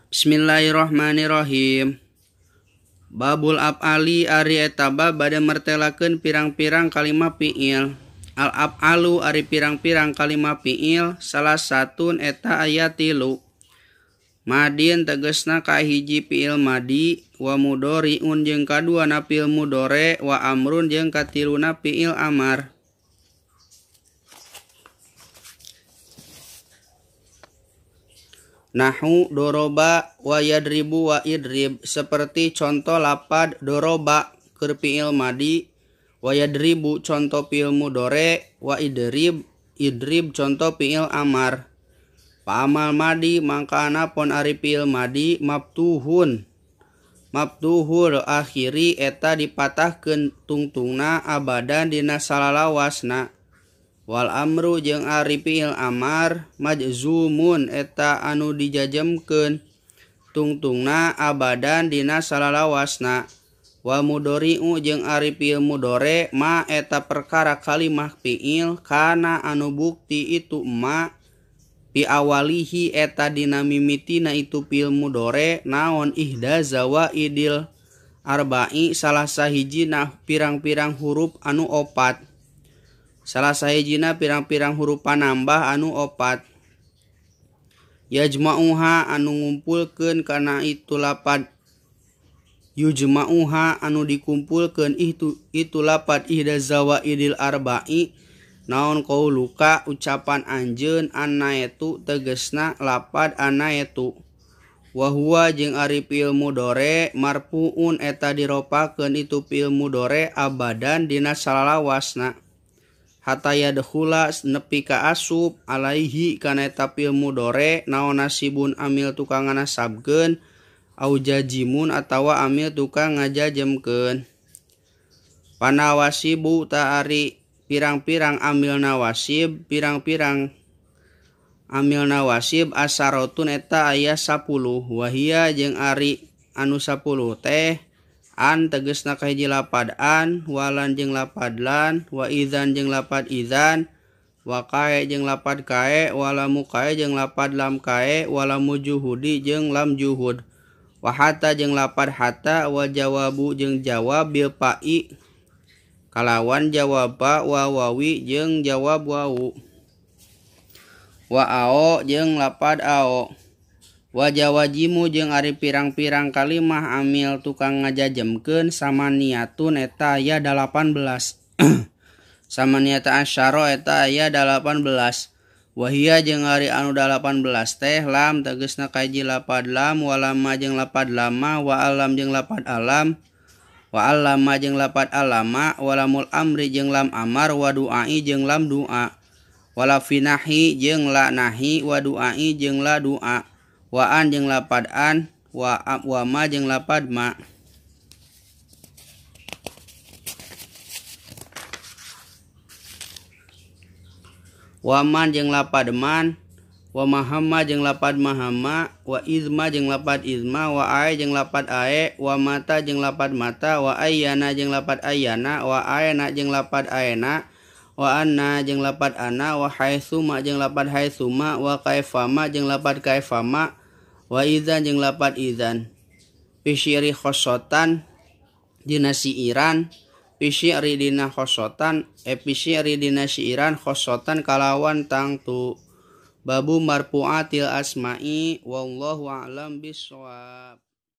Bismillahirrahmanirrahim. Babul af'ali ari eta bab bade mertelakeun pirang-pirang kalimah fiil. Al af'alu ari pirang-pirang kalimah fiil salah satun eta aya 3. Madin tegesna kahiji fiil madi, wa mudhari'un jeung kaduana fiil mudhari, wa amrun jeung katiluna fiil amar. Nahu doroba wa yadribu wa idrib, seperti contoh lapad doroba keur fiil madi, wa yadribu contoh fiil mudhari, wa idrib contoh fiil amar. Pa'amal madi mangkana pon ari fiil madi maftuhul akhiri eta dipatahkeun tungtungna abadan dina salalawasna. Wal amru jeung ari fiil amar majzumun eta anu dijajemkeun tungtungna abadan dina salalawasna. Wa mudhari'u jeung ari fiil mudhari ma eta perkara kalimah fiil kana anu bukti itu ma pi awalihi eta dina mimitina itu fiil mudhari naon ihda zawaidil arba'i salah sahijina pirang-pirang huruf anu opat. Salah sahijina pirang-pirang huruf panambah anu opat. Yajma'uha anu ngumpulkeun kana itu lapad yujma'uha anu dikumpulkeun itu lapad ihda zawaidil arba'i naon qauluka ucapan anjeun anaetu tegesna lapad anaetu. Wa huwa jeung ari fiil mudhari marfu'un eta diropakeun itu fiil mudhari abadan dina salalawasna. Hatta yadkhula nepi ka asub alaihi kana eta fiil mudhari naon nasibun amil tukang ngasabkeun au jajimun atawa amil tukang ngajajemkeun. Panawasibu ta ari pirang-pirang amil nawasib, pirang-pirang amil nawasib asarotun eta aya 10. Wahia jeung ari anu 10 teh an tegesna kahiji lapad an, walan jeung lapad lan, wa idzan jeung lapad idzan, wa kae jeung lapad kae, walamu kae jeung lapad lam kae, walamu juhudi jeung lam juhud, wa hatta jeung lapad hatta, wa jawabu jeung jawab bil pa'i kalawan jawab pa, wa wawi jeung jawab wawu, wa ao jeung lapad ao. Wa jawajimu jeung ari pirang-pirang kalimah amil tukang ngajajemkeun samaniyatun eta aya 18. Samaniyata asyara eta aya 18. Wahia jeung ari anu 18 teh lam tegesna kahiji lapad lam, walama jeung lapad lama, wa alam jeung lapad alam, wa allama jeung lapad alama, walamul amri jeung lam amar, wa du'ai jeung lam du'a, wala finahi jeung la nahi, wa du'ai jeung la du'a, wa an jeung lapad an, wa ma jeung lapad ma. Wa man jeung lapad man, wa mahamma jeung lapad mahamma, wa izma jeung lapad izma, wa ae jeung lapad ae, wa mata jeung lapad mata, wa ayyana jeung lapad ayyana, wa aena jeung lapad aena, wa anna jeung lapad anna, wa haitsuma jeung lapad haitsuma, wa kaifama jeung lapad kaifama, wa idzan jeung lapad idzan. Fisyiri khosotan dina siiran, fisyiri dina khosotan, fisyiri dina siiran khosotan kalawan tangtu. Babu marfu'atil asma'i wallahu a'lam bishawab.